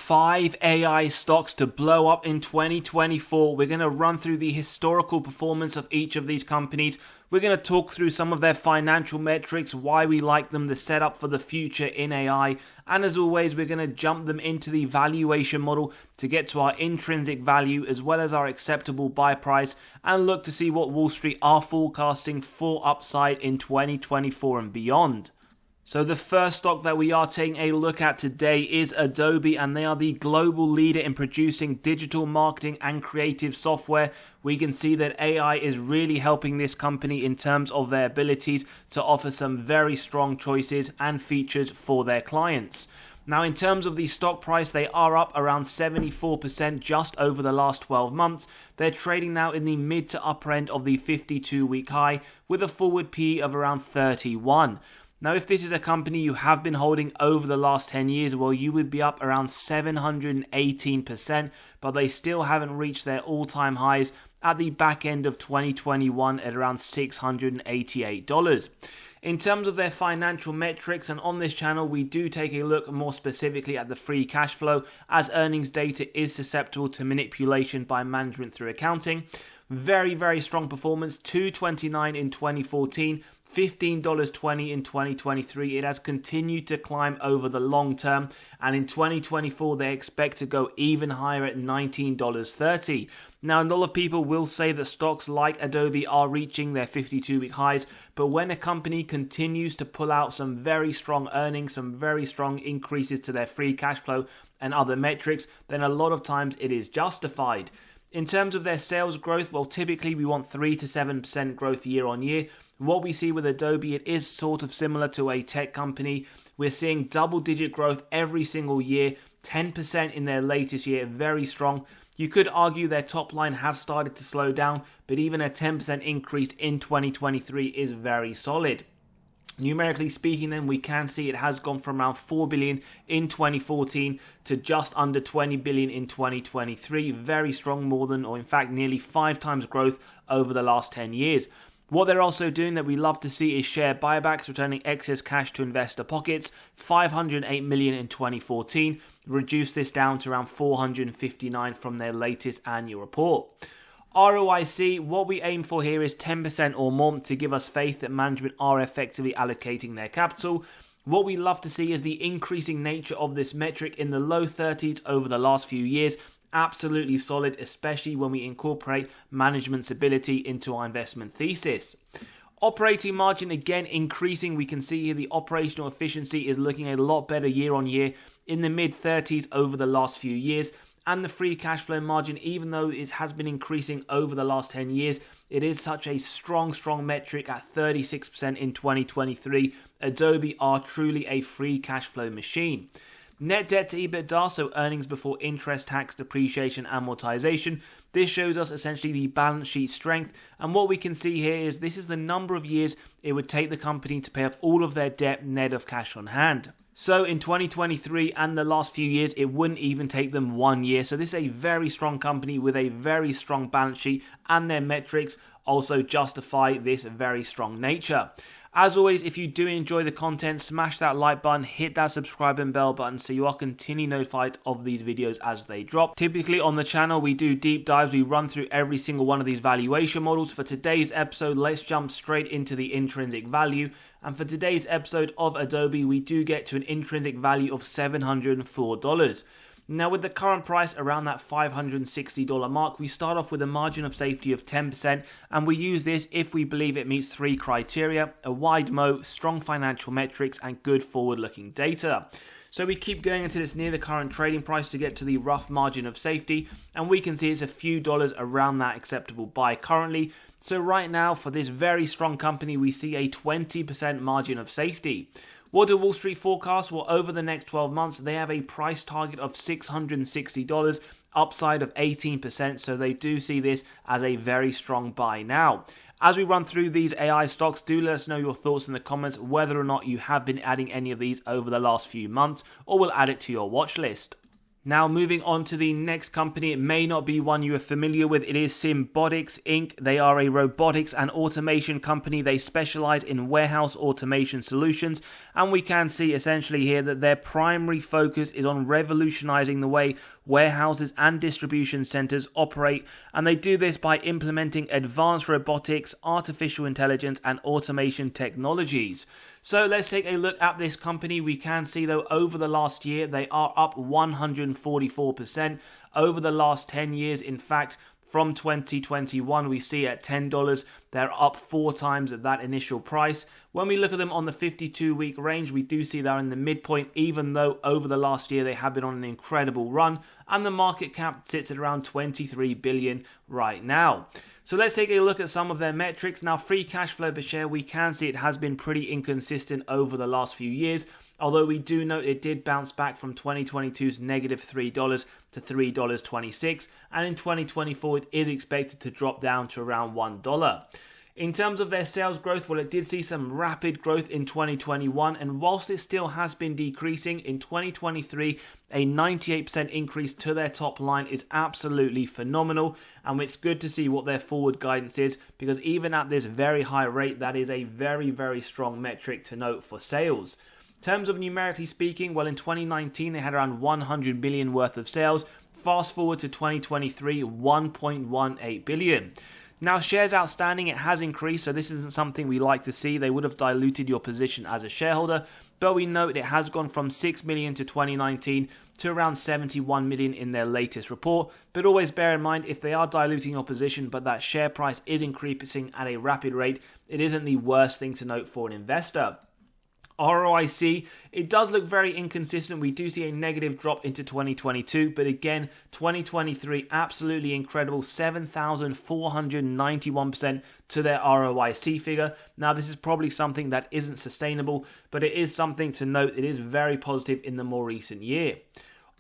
5 AI stocks to blow up in 2024. We're going to run through the historical performance of each of these companies. We're going to talk through some of their financial metrics, why we like them, the setup for the future in AI. And as always, we're going to jump them into the valuation model to get to our intrinsic value as well as our acceptable buy price and look to see what Wall Street are forecasting for upside in 2024 and beyond. So the first stock that we are taking a look at today is Adobe, and they are the global leader in producing digital marketing and creative software. We can see that AI is really helping this company in terms of their abilities to offer some very strong choices and features for their clients. Now, in terms of the stock price, they are up around 74% just over the last 12 months. They're trading now in the mid to upper end of the 52-week high with a forward PE of around 31. Now, if this is a company you have been holding over the last 10 years, well, you would be up around 718%, but they still haven't reached their all-time highs at the back end of 2021 at around $688. In terms of their financial metrics, and on this channel, we do take a look more specifically at the free cash flow, as earnings data is susceptible to manipulation by management through accounting. Very, very strong performance, $2.29 in 2014. $15.20 in 2023. It has continued to climb over the long term, and in 2024 they expect to go even higher at $19.30. Now, a lot of people will say that stocks like Adobe are reaching their 52-week highs, but when a company continues to pull out some very strong earnings, some very strong increases to their free cash flow and other metrics, then a lot of times it is justified. In terms of their sales growth, well, typically we want 3 to 7% growth year on year. What we see with Adobe, it is sort of similar to a tech company. We're seeing double-digit growth every single year, 10% in their latest year, very strong. You could argue their top line has started to slow down, but even a 10% increase in 2023 is very solid. Numerically speaking, then, we can see it has gone from around $4 billion in 2014 to just under $20 billion in 2023. Very strong, more than, or in fact nearly 5 times growth over the last 10 years. What they're also doing that we love to see is share buybacks, returning excess cash to investor pockets. $508 million in 2014. Reduced this down to around $459 from their latest annual report. ROIC, what we aim for here is 10% or more to give us faith that management are effectively allocating their capital. What we love to see is the increasing nature of this metric in the low 30s over the last few years. Absolutely solid, especially when we incorporate management's ability into our investment thesis. Operating margin, again, increasing. We can see here the operational efficiency is looking a lot better year on year, in the mid-30s over the last few years. And the free cash flow margin, even though it has been increasing over the last 10 years, it is such a strong metric at 36% in 2023. Adobe are truly a free cash flow machine. Net debt to EBITDA, so earnings before interest, tax, depreciation, amortization. This shows us essentially the balance sheet strength. And what we can see here is this is the number of years it would take the company to pay off all of their debt net of cash on hand. So in 2023 and the last few years, it wouldn't even take them 1 year. So this is a very strong company with a very strong balance sheet, and their metrics also justify this very strong nature. As always, if you do enjoy the content, smash that like button, hit that subscribe and bell button so you are continually notified of these videos as they drop. Typically on the channel, we do deep dives. We run through every single one of these valuation models. For today's episode, let's jump straight into the intrinsic value. And for today's episode of Adobe, we do get to an intrinsic value of $704. Now, with the current price around that $560 mark, we start off with a margin of safety of 10%, and we use this if we believe it meets 3 criteria: a wide moat, strong financial metrics, and good forward-looking data. So we keep going until it's near the current trading price to get to the rough margin of safety, and we can see it's a few dollars around that acceptable buy currently. So right now, for this very strong company, we see a 20% margin of safety. What do Wall Street forecast? Well, over the next 12 months, they have a price target of $660, upside of 18%, so they do see this as a very strong buy now. As we run through these AI stocks, do let us know your thoughts in the comments, whether or not you have been adding any of these over the last few months, or will add it to your watch list. Now moving on to the next company, it may not be one you are familiar with. It is Symbotics Inc. They are a robotics and automation company. They specialize in warehouse automation solutions, and we can see essentially here that their primary focus is on revolutionizing the way warehouses and distribution centers operate, and they do this by implementing advanced robotics, artificial intelligence, and automation technologies. So let's take a look at this company. We can see though over the last year they are up 144%. Over the last 10 years, in fact, from 2021 we see at $10 they're up 4 times at that initial price. When we look at them on the 52-week range, we do see they're in the midpoint, even though over the last year they have been on an incredible run, and the market cap sits at around 23 billion right now. So let's take a look at some of their metrics. Now, free cash flow per share, we can see it has been pretty inconsistent over the last few years, although we do note it did bounce back from 2022's negative $3 to $3.26, and in 2024 it is expected to drop down to around $1. In terms of their sales growth, well, it did see some rapid growth in 2021, and whilst it still has been decreasing, in 2023, a 98% increase to their top line is absolutely phenomenal, and it's good to see what their forward guidance is, because even at this very high rate, that is a very, very strong metric to note for sales. In terms of numerically speaking, well, in 2019, they had around 100 billion worth of sales. Fast forward to 2023, 1.18 billion. Now, shares outstanding, it has increased, so this isn't something we like to see. They would have diluted your position as a shareholder, but we note it has gone from 6 million to 2019 to around 71 million in their latest report. But always bear in mind, if they are diluting your position, but that share price is increasing at a rapid rate, it isn't the worst thing to note for an investor. ROIC, it does look very inconsistent. We do see a negative drop into 2022, but again, 2023, absolutely incredible, 7,491% to their ROIC figure. Now, this is probably something that isn't sustainable, but it is something to note. It is very positive in the more recent year.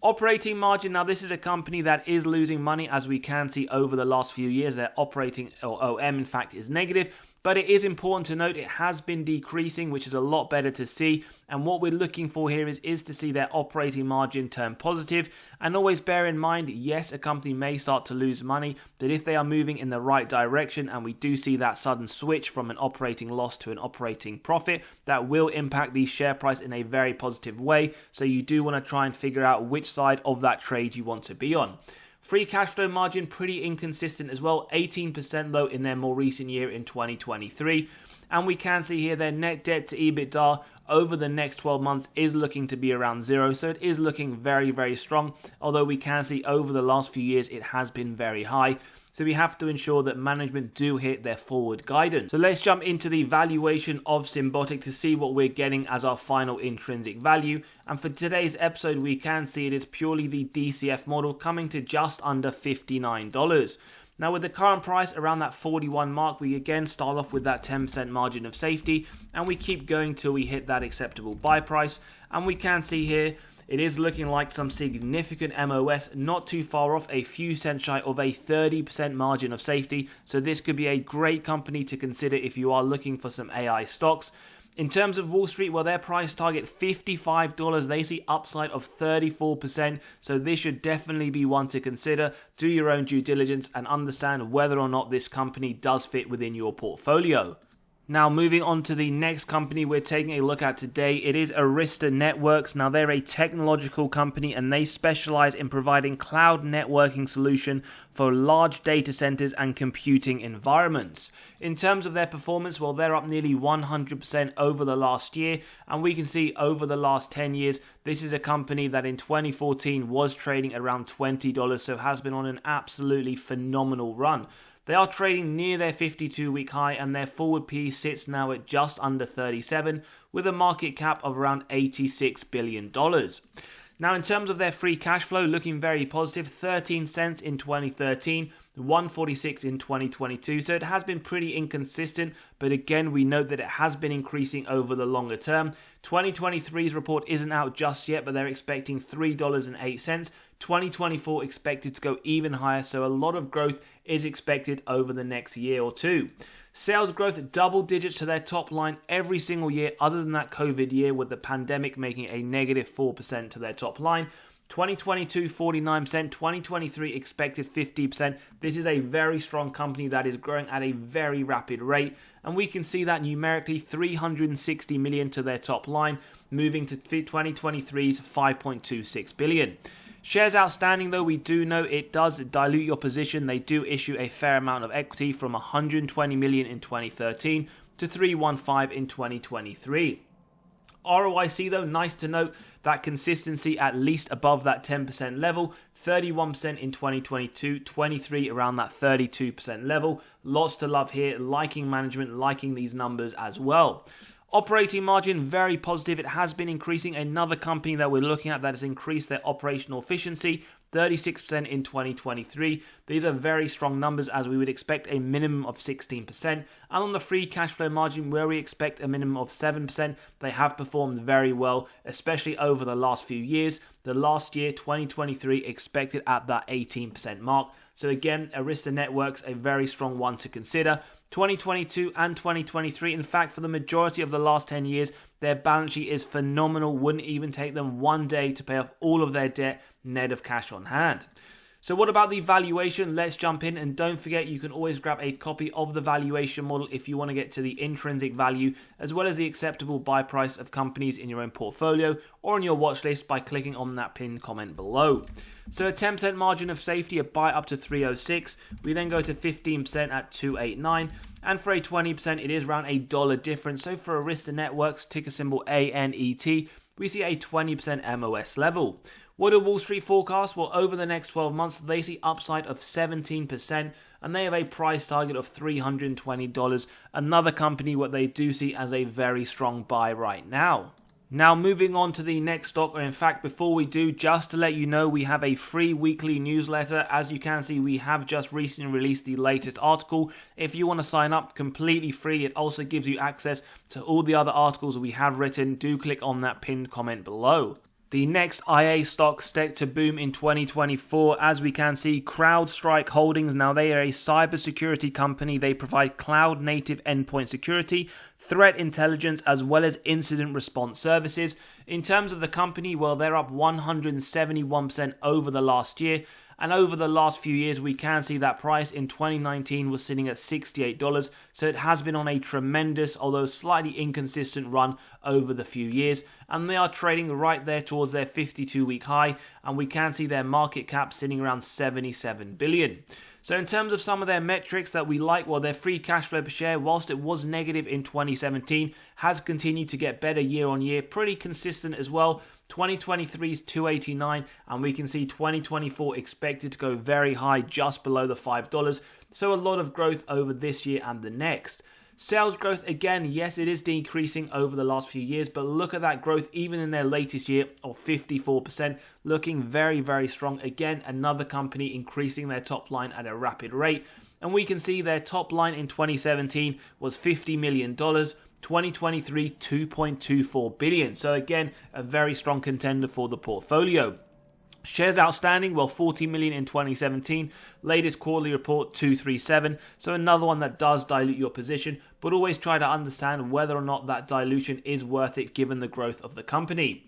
Operating margin, now this is a company that is losing money, as we can see over the last few years. Their operating, or OM in fact, is negative. But it is important to note it has been decreasing, which is a lot better to see. And what we're looking for here is to see their operating margin turn positive. And always bear in mind, yes, a company may start to lose money, but if they are moving in the right direction and we do see that sudden switch from an operating loss to an operating profit, that will impact the share price in a very positive way. So you do want to try and figure out which side of that trade you want to be on. Free cash flow margin, pretty inconsistent as well, 18% though in their more recent year in 2023. And we can see here their net debt to EBITDA over the next 12 months is looking to be around 0. So it is looking very, very strong. Although we can see over the last few years it has been very high. So we have to ensure that management do hit their forward guidance. So let's jump into the valuation of Symbotic to see what we're getting as our final intrinsic value. And for today's episode, we can see it is purely the DCF model, coming to just under $59. Now, with the current price around that 41 mark, we again start off with that 10% margin of safety, and we keep going till we hit that acceptable buy price. And we can see here it is looking like some significant MOS, not too far off, a few cents shy of a 30% margin of safety. So this could be a great company to consider if you are looking for some AI stocks. In terms of Wall Street, well, their price target $55. They see upside of 34%. So this should definitely be one to consider. Do your own due diligence and understand whether or not this company does fit within your portfolio. Now, moving on to the next company we're taking a look at today, it is Arista Networks. Now, they're a technological company and they specialize in providing cloud networking solution for large data centers and computing environments. In terms of their performance, well, they're up nearly 100% over the last year, and we can see over the last 10 years, this is a company that in 2014 was trading around $20, so has been on an absolutely phenomenal run. They are trading near their 52-week high, and their forward PE sits now at just under 37, with a market cap of around $86 billion. Now, in terms of their free cash flow, looking very positive, 13 cents in 2013, 146 in 2022, so it has been pretty inconsistent, but again, we note that it has been increasing over the longer term. 2023's report isn't out just yet, but they're expecting $3.08. 2024 expected to go even higher, so a lot of growth is expected over the next year or two. Sales growth double digits to their top line every single year other than that COVID year with the pandemic making a negative 4% to their top line. 2022, 49%, 2023 expected 50%. This is a very strong company that is growing at a very rapid rate, and we can see that numerically 360 million to their top line, moving to 2023's 5.26 billion. Shares outstanding, though, we do know it does dilute your position. They do issue a fair amount of equity from 120 million in 2013 to 315 in 2023. ROIC, though, nice to note that consistency at least above that 10% level, 31% in 2022, 23 around that 32% level. Lots to love here, liking management, liking these numbers as well. Operating margin, very positive. It has been increasing. Another company that we're looking at that has increased their operational efficiency, 36% in 2023. These are very strong numbers, as we would expect a minimum of 16%. And on the free cash flow margin, where we expect a minimum of 7%, they have performed very well, especially over the last few years. The last year, 2023, expected at that 18% mark. So again, Arista Networks, a very strong one to consider. 2022 and 2023, in fact, for the majority of the last 10 years, their balance sheet is phenomenal. Wouldn't even take them one day to pay off all of their debt, net of cash on hand. So what about the valuation? Let's jump in, and don't forget you can always grab a copy of the valuation model if you want to get to the intrinsic value as well as the acceptable buy price of companies in your own portfolio or on your watch list by clicking on that pinned comment below. So a 10% margin of safety, a buy up to 306. We then go to 15% at 289. And for a 20%, it is around $1 difference. So for Arista Networks, ticker symbol ANET, we see a 20% MOS level. What do Wall Street forecast? Well, over the next 12 months, they see upside of 17%, and they have a price target of $320. Another company what they do see as a very strong buy right now. Now moving on to the next stock, or in fact before we do, just to let you know, we have a free weekly newsletter. As you can see, we have just recently released the latest article. If you want to sign up, completely free. It also gives you access to all the other articles we have written. Do click on that pinned comment below. The next IA stock set to boom in 2024, as we can see, CrowdStrike Holdings. Now they are a cybersecurity company. They provide cloud-native endpoint security, threat intelligence, as well as incident response services. In terms of the company, well, they're up 171% over the last year. And over the last few years, we can see that price in 2019 was sitting at $68. So it has been on a tremendous, although slightly inconsistent run over the few years. And they are trading right there towards their 52-week high. And we can see their market cap sitting around $77 billion. So in terms of some of their metrics that we like, well, their free cash flow per share, whilst it was negative in 2017, has continued to get better year on year, pretty consistent as well. 2023's 289, and we can see 2024 expected to go very high, just below the $5. So a lot of growth over this year and the next. Sales growth, again, yes, it is decreasing over the last few years, but look at that growth even in their latest year of 54%, looking very, very strong. Again, another company increasing their top line at a rapid rate. And we can see their top line in 2017 was $50 million. 2023, $2.24 billion. So again, a very strong contender for the portfolio. Shares outstanding, well, 40 million in 2017. Latest quarterly report, 237. So another one that does dilute your position, but always try to understand whether or not that dilution is worth it given the growth of the company.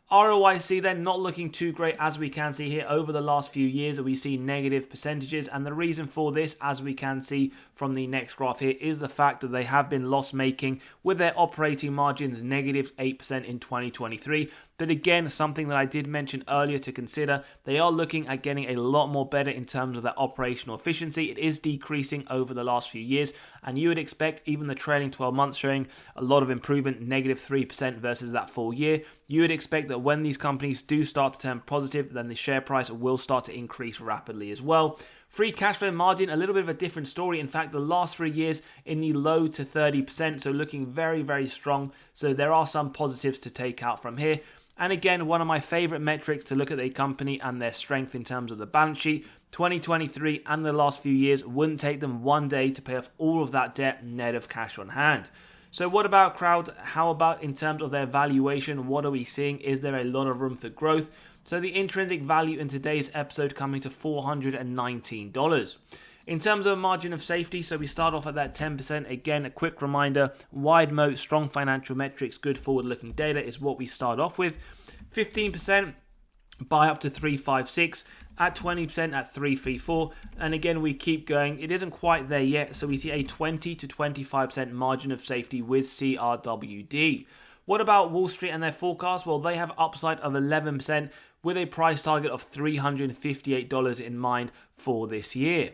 ROIC then not looking too great, as we can see here. Over the last few years we see negative percentages, and the reason for this, as we can see from the next graph here, is the fact that they have been loss making with their operating margins negative 8% in 2023. But again, something that I did mention earlier to consider, they are looking at getting a lot more better in terms of their operational efficiency. It is decreasing over the last few years, and you would expect even the trailing 12 months showing a lot of improvement, negative 3% versus that full year. You would expect that when these companies do start to turn positive, then the share price will start to increase rapidly as well. Free cash flow margin, a little bit of a different story. In fact, the last 3 years in the low to 30%, so looking very, very strong. So there are some positives to take out from here. And again, one of my favorite metrics to look at a company and their strength in terms of the balance sheet. 2023 and the last few years wouldn't take them one day to pay off all of that debt net of cash on hand. So what about Crowd? How about in terms of their valuation? What are we seeing? Is there a lot of room for growth? So the intrinsic value in today's episode coming to $419. In terms of a margin of safety, so we start off at that 10%. Again, a quick reminder, wide moat, strong financial metrics, good forward-looking data is what we start off with. 15%. buy up to 356, at 20% at 334, and again we keep going. It isn't quite there yet, so we see a 20 to 25% margin of safety with CRWD. What about Wall Street and their forecast? Well, they have upside of 11% with a price target of $358 in mind for this year.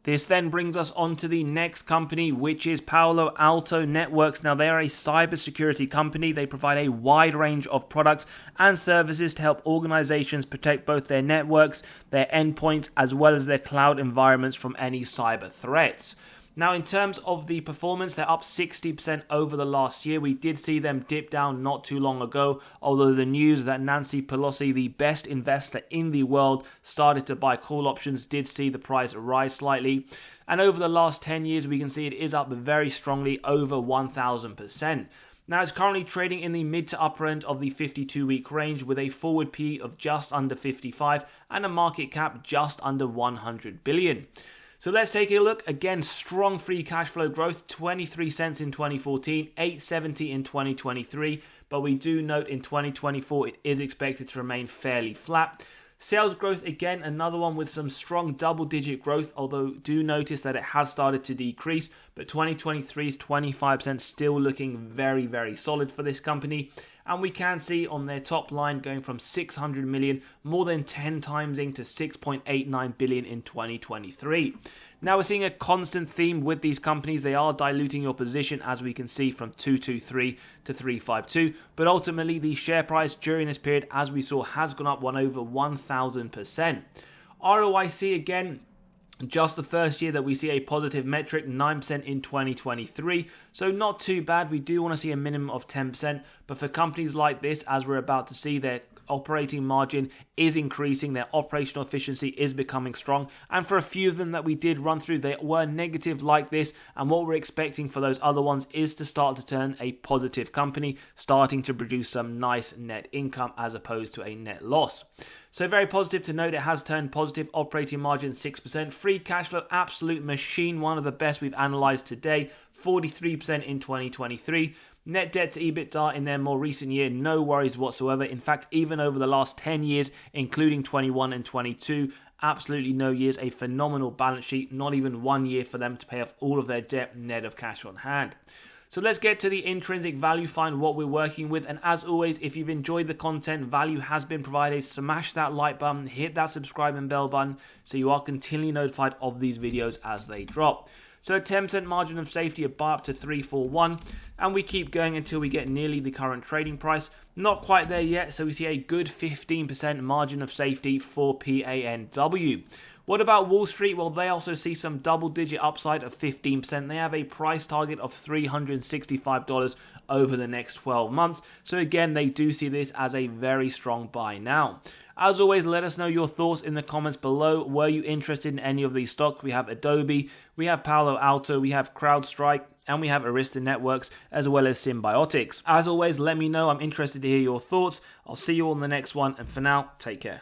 This then brings us on to the next company, which is Palo Alto Networks. Now, they are a cybersecurity company. They provide a wide range of products and services to help organizations protect both their networks, their endpoints, as well as their cloud environments from any cyber threats. Now, in terms of the performance, they're up 60% over the last year. We did see them dip down not too long ago, although the news that Nancy Pelosi, the best investor in the world, started to buy call options did see the price rise slightly. And over the last 10 years, we can see it is up very strongly, over 1,000%. Now, it's currently trading in the mid to upper end of the 52-week range with a forward PE of just under 55 and a market cap just under 100 billion. So let's take a look. Again, strong free cash flow growth, 23 cents in 2014, 8.70 in 2023. But we do note in 2024, it is expected to remain fairly flat. Sales growth, again, another one with some strong double-digit growth, although do notice that it has started to decrease. But 2023's 25% still looking very, very solid for this company. And we can see on their top line going from 600 million, more than 10 timesing to 6.89 billion in 2023. Now we're seeing a constant theme with these companies. They are diluting your position, as we can see, from 223 to 352. But ultimately, the share price during this period, as we saw, has gone up over 1,000%. ROIC, again, just the first year that we see a positive metric, 9% in 2023. So not too bad. We do want to see a minimum of 10%. But for companies like this, as we're about to see, their operating margin is increasing, their operational efficiency is becoming strong, and for a few of them that we did run through, they were negative like this, and what we're expecting for those other ones is to start to turn a positive company, starting to produce some nice net income as opposed to a net loss. So very positive to note, it has turned positive, operating margin 6%, free cash flow, absolute machine, one of the best we've analysed today, 43% in 2023. Net debt to EBITDA in their more recent year, no worries whatsoever. In fact, even over the last 10 years, including 21 and 22, absolutely no years, a phenomenal balance sheet, not even 1 year for them to pay off all of their debt net of cash on hand. So let's get to the intrinsic value, find what we're working with. And as always, if you've enjoyed the content, value has been provided, smash that like button, hit that subscribe and bell button so you are continually notified of these videos as they drop. So a 10% margin of safety, a buy up to 341, and we keep going until we get nearly the current trading price. Not quite there yet, so we see a good 15% margin of safety for PANW. What about Wall Street? Well, they also see some double-digit upside of 15%. They have a price target of $365 over the next 12 months. So again, they do see this as a very strong buy now. As always, let us know your thoughts in the comments below. Were you interested in any of these stocks? We have Adobe, we have Palo Alto, we have CrowdStrike, and we have Arista Networks, as well as Symbiotics. As always, let me know. I'm interested to hear your thoughts. I'll see you all in the next one, and for now, take care.